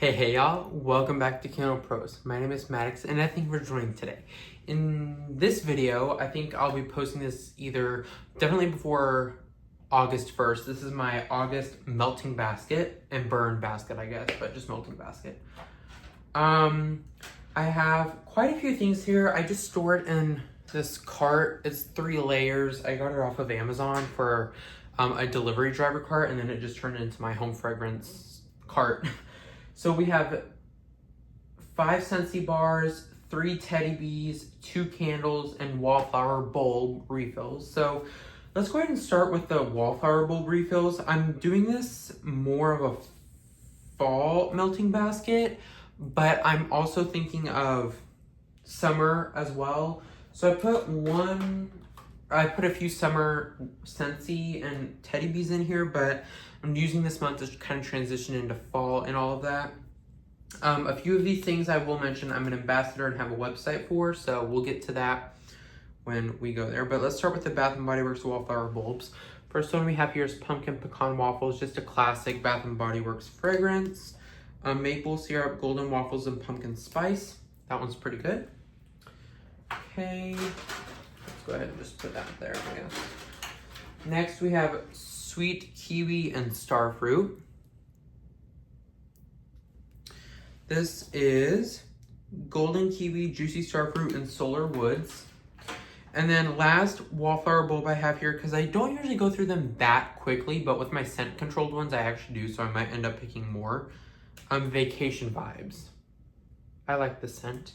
Hey y'all, welcome back to Candle Pros. My name is Maddox and I thank you for joining today. In this video, I think I'll be posting this definitely before August 1st. This is my August melting basket and burn basket, I guess, but just melting basket. I have quite a few things here. I just stored in this cart. It's 3 layers. I got it off of Amazon for a delivery driver cart, and then it just turned into my home fragrance cart. So we have 5 Scentsy bars, 3 teddy bees, 2 candles, and wallflower bulb refills. So let's go ahead and start with the wallflower bulb refills. I'm doing this more of a fall melting basket, but I'm also thinking of summer as well. So I put a few summer Scentsy and teddy bees in here, but I'm using this month to kind of transition into fall and all of that. A few of these things I will mention I'm an ambassador and have a website for, so we'll get to that when we go there. But let's start with the Bath & Body Works wallflower bulbs. First one we have here is Pumpkin Pecan Waffles, just a classic Bath & Body Works fragrance. Maple syrup, golden waffles, and pumpkin spice. That one's pretty good. Okay, let's go ahead and just put that there, I guess. Next we have Sweet Kiwi and Starfruit. This is Golden Kiwi, Juicy Starfruit, and Solar Woods. And then last wallflower bulb I have here, because I don't usually go through them that quickly, but with my scent controlled ones I actually do, so I might end up picking more. Vacation Vibes. I like the scent.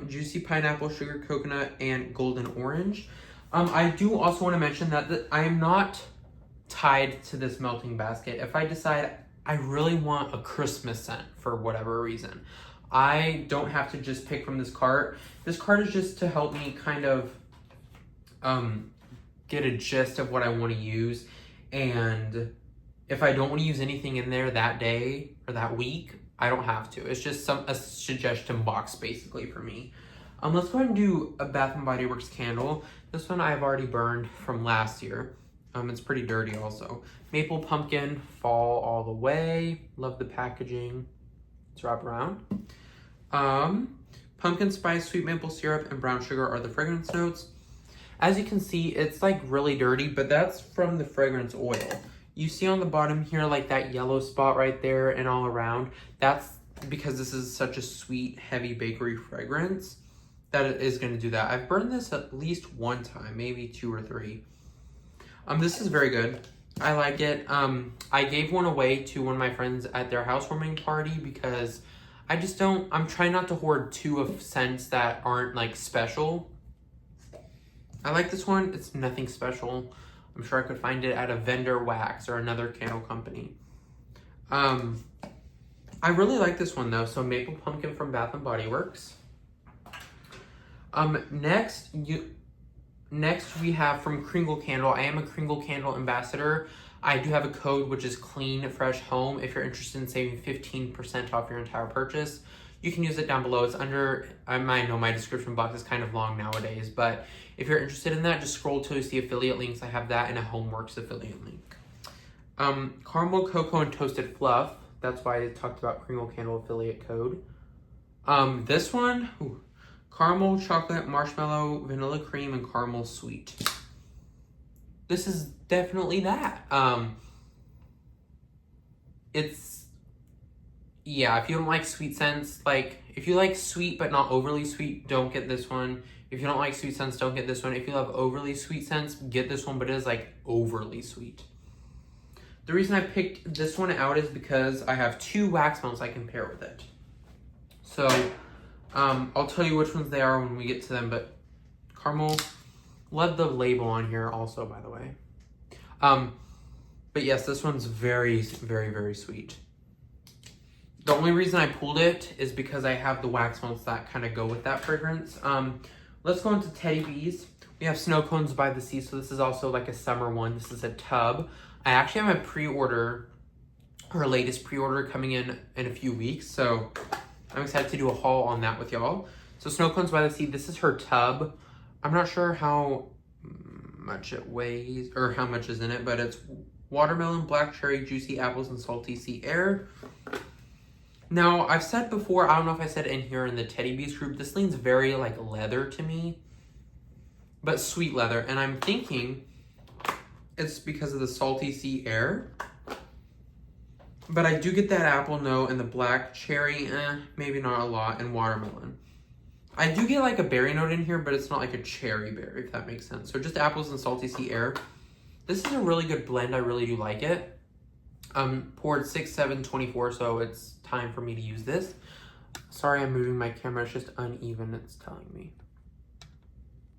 Juicy Pineapple, Sugar Coconut, and Golden Orange. I do also want to mention that I am not tied to this melting basket. If I decide I really want a Christmas scent for whatever reason, I don't have to just pick from this cart. This cart is just to help me kind of get a gist of what I want to use. And if I don't want to use anything in there that day or that week, I don't have to. It's just a suggestion box basically for me. Let's go ahead and do a Bath & Body Works candle. This one I've already burned from last year. It's pretty dirty also. Maple Pumpkin, fall all the way. Love the packaging. Let's wrap around. Pumpkin spice, sweet maple syrup, and brown sugar are the fragrance notes. As you can see, it's like really dirty, but that's from the fragrance oil. You see on the bottom here, like that yellow spot right there and all around. That's because this is such a sweet, heavy bakery fragrance that it is going to do that. I've burned this at least one time, maybe 2 or 3. This is very good. I like it. I gave one away to one of my friends at their housewarming party because I'm trying not to hoard 2 of scents that aren't like special. I like this one. It's nothing special. I'm sure I could find it at a vendor wax or another candle company. I really like this one though. So Maple Pumpkin from Bath & Body Works. Next we have from Kringle Candle. I am a Kringle Candle ambassador. I do have a code which is CLEANFRESHHOME. If you're interested in saving 15% off your entire purchase, you can use it down below. It's under, I know my description box is kind of long nowadays, but if you're interested in that, just scroll till you see affiliate links. I have that and a Homeworks affiliate link. Caramel, Cocoa, and Toasted Fluff. That's why I talked about Kringle Candle affiliate code. This one, caramel, chocolate, marshmallow, vanilla cream, and caramel sweet. This is definitely that. If you don't like sweet scents, like if you like sweet but not overly sweet, don't get this one. If you don't like sweet scents, don't get this one. If you love overly sweet scents, get this one, but it is like overly sweet. The reason I picked this one out is because I have 2 wax melts I can pair with it. So I'll tell you which ones they are when we get to them, but caramel, love the label on here also, by the way. But yes, this one's very, very, very sweet. The only reason I pulled it is because I have the wax melts that kind of go with that fragrance. Let's go into teddy bees. We have Snow Cones by the Sea, so this is also like a summer one. This is a tub. I actually have a pre-order, her latest pre-order coming in a few weeks, so I'm excited to do a haul on that with y'all. So Snow Cones by the Sea, this is her tub. I'm not sure how much it weighs or how much is in it, but it's watermelon, black cherry, juicy apples, and salty sea air. Now, I've said before, I don't know if I said in here in the Teddy Bees group, this leans very like leather to me, but sweet leather. And I'm thinking it's because of the salty sea air. But I do get that apple note and the black cherry, maybe not a lot, and watermelon. I do get like a berry note in here, but it's not like a cherry berry, if that makes sense. So just apples and salty sea air. This is a really good blend. I really do like it. Poured 6/7/24, so it's time for me to use this. Sorry, I'm moving my camera. It's just uneven, it's telling me.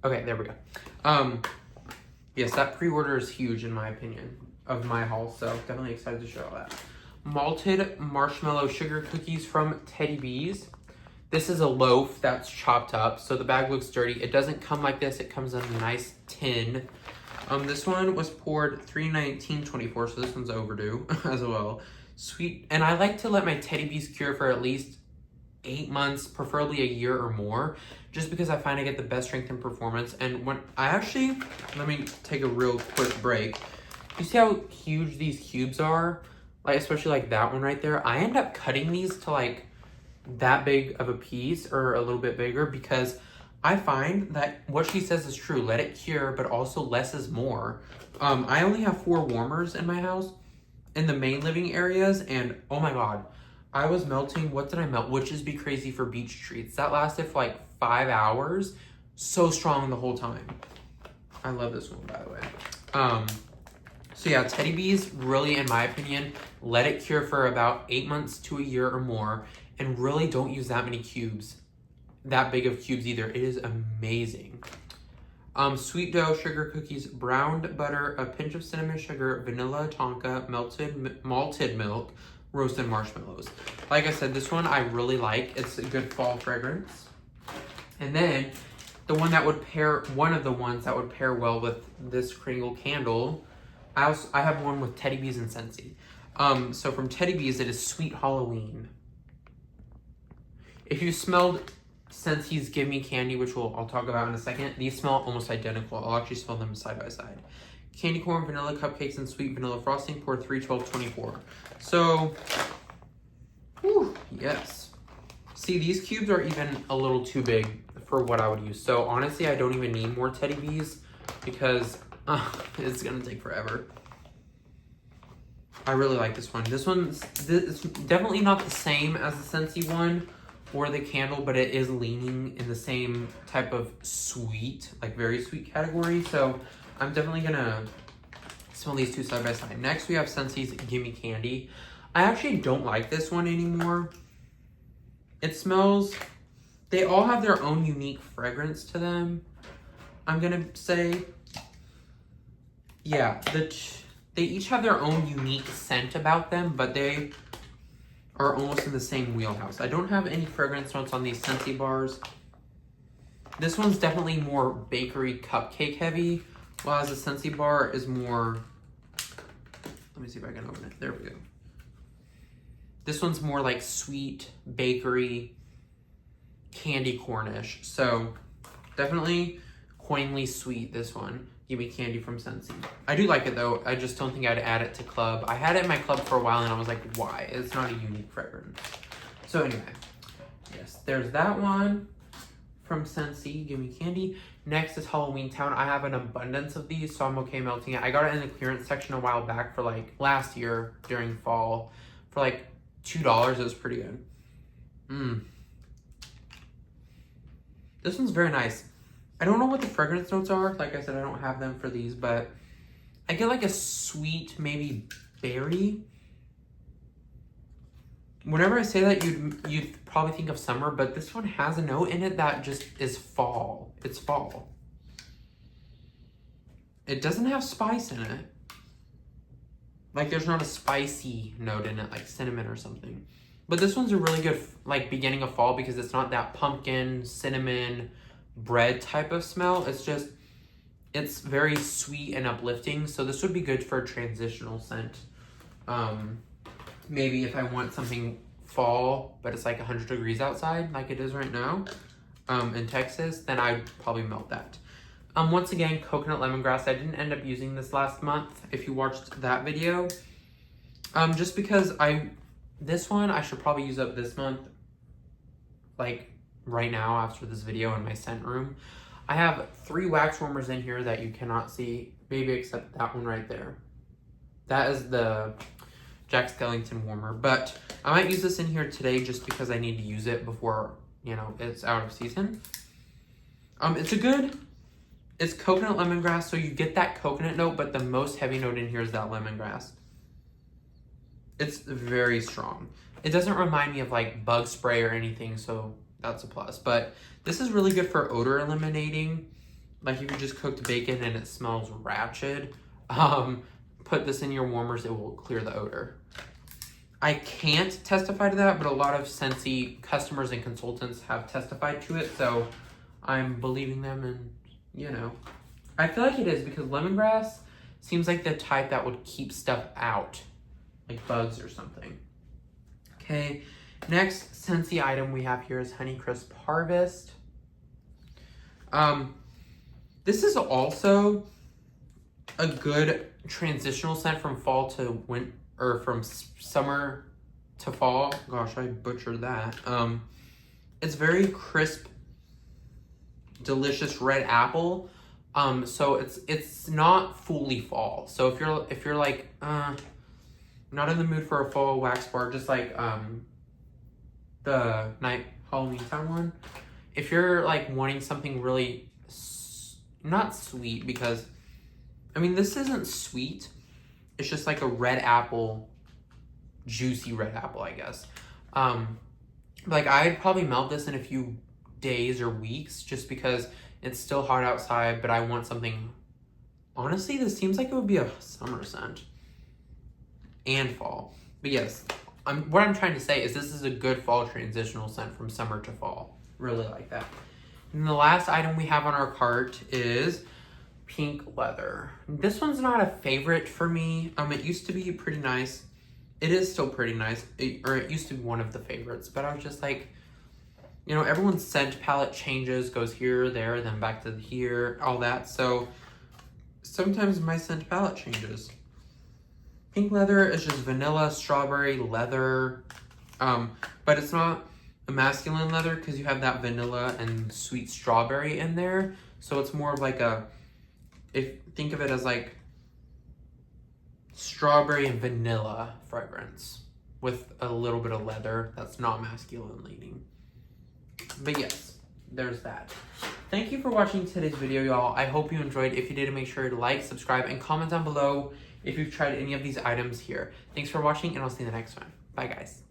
Okay, there we go. Yes, that pre-order is huge in my opinion of my haul, so definitely excited to show that. Malted marshmallow sugar cookies from Teddy Bees. This is a loaf that's chopped up, so the bag looks dirty. It doesn't come like this. It comes in a nice tin. This one was poured 3/19/24, so this one's overdue as well. Sweet, and I like to let my Teddy Bees cure for at least 8 months, preferably a year or more, just because I find I get the best strength and performance. And when I actually, let me take a real quick break. You see how huge these cubes are? Like, especially like that one right there. I end up cutting these to like that big of a piece or a little bit bigger because I find that what she says is true. Let it cure, but also less is more. I only have 4 warmers in my house in the main living areas, and oh my god, I was melting, what did I melt? Witches Be Crazy for beach treats. That lasted for like 5 hours. So strong the whole time. I love this one, by the way. So yeah, Teddy Bees, really, in my opinion, let it cure for about 8 months to a year or more, and really don't use that many cubes. That big of cubes either. It is amazing. Sweet dough, sugar cookies, browned butter, a pinch of cinnamon sugar, vanilla tonka, malted milk, roasted marshmallows. Like I said, this one I really like. It's a good fall fragrance. And then the one that would pair, one of the ones that would pair well with this Kringle Candle, I have one with Teddy Bees and Scentsy. So from Teddy Bees, it is Sweet Halloween. If you smelled Scentsy's Give Me Candy, which I'll talk about in a second, these smell almost identical. I'll actually smell them side by side. Candy corn, vanilla cupcakes, and sweet vanilla frosting, poured 3/12/24. So, whew, yes. See, these cubes are even a little too big for what I would use. So honestly, I don't even need more Teddy Bees because it's gonna take forever. I really like this one. This one's definitely not the same as the Scentsy one or the candle, but it is leaning in the same type of sweet, like very sweet category. So I'm definitely gonna smell these two side by side. Next, we have Scentsy's Gimme Candy. I actually don't like this one anymore. It smells, they all have their own unique fragrance to them. I'm gonna say, yeah, they each have their own unique scent about them, but they are almost in the same wheelhouse. I don't have any fragrance notes on these Scentsy bars. This one's definitely more bakery cupcake heavy, while the Scentsy bar is more, let me see if I can open it. There we go. This one's more like sweet bakery candy cornish. So definitely coinly sweet, this one. Gimme Candy from Scentsy. I do like it though. I just don't think I'd add it to club. I had it in my club for a while and I was like, why? It's not a unique fragrance. So anyway, yes, there's that one from Scentsy, Gimme Candy. Next is Halloween Town. I have an abundance of these, so I'm okay melting it. I got it in the clearance section a while back for like last year during fall for like $2. It was pretty good. This one's very nice. I don't know what the fragrance notes are. Like I said, I don't have them for these, but I get like a sweet, maybe berry. Whenever I say that, you'd probably think of summer, but this one has a note in it that just is fall. It's fall. It doesn't have spice in it. Like there's not a spicy note in it, like cinnamon or something. But this one's a really good like beginning of fall because it's not that pumpkin, cinnamon, bread type of smell. It's just, it's very sweet and uplifting. So this would be good for a transitional scent. Maybe if I want something fall, but it's like 100 degrees outside, like it is right now in Texas, then I'd probably melt that. Once again, coconut lemongrass. I didn't end up using this last month, if you watched that video. Just because I This one I should probably use up this month, like right now after this video in my scent room. I have 3 wax warmers in here that you cannot see, maybe except that one right there. That is the Jack Skellington warmer, but I might use this in here today just because I need to use it before, you know, it's out of season. It's coconut lemongrass, so you get that coconut note, but the most heavy note in here is that lemongrass. It's very strong. It doesn't remind me of like bug spray or anything, so that's a plus. But this is really good for odor eliminating. Like if you just cooked bacon and it smells ratchet, put this in your warmers, it will clear the odor. I can't testify to that, but a lot of Scentsy customers and consultants have testified to it, so I'm believing them, and you know. I feel like it is because lemongrass seems like the type that would keep stuff out, like bugs or something. Okay, next Scentsy item we have here is Honeycrisp Harvest. This is also a good transitional scent from fall to winter, or from summer to fall. Gosh, I butchered that. It's very crisp, delicious red apple. So it's not fully fall. So if you're like not in the mood for a fall wax bar, just like the night Halloween Town one. If you're like wanting something really not sweet, because I mean this isn't sweet. It's just like a red apple, juicy red apple, I guess. Like I'd probably melt this in a few days or weeks just because it's still hot outside, but I want something. Honestly, this seems like it would be a summer scent and fall. But yes, what I'm trying to say is this is a good fall transitional scent from summer to fall. Really like that. And the last item we have on our cart is Pink Leather. This one's not a favorite for me. It used to be pretty nice. It is still pretty nice, or it used to be one of the favorites, but I was just like, you know, everyone's scent palette changes, goes here, there, then back to here, all that. So sometimes my scent palette changes. Pink Leather is just vanilla, strawberry, leather, but it's not a masculine leather because you have that vanilla and sweet strawberry in there. So it's more of like think of it as like strawberry and vanilla fragrance with a little bit of leather that's not masculine leaning. But yes, there's that. Thank you for watching today's video, y'all. I hope you enjoyed. If you did, make sure to like, subscribe, and comment down below if you've tried any of these items here. Thanks for watching, and I'll see you in the next one. Bye, guys.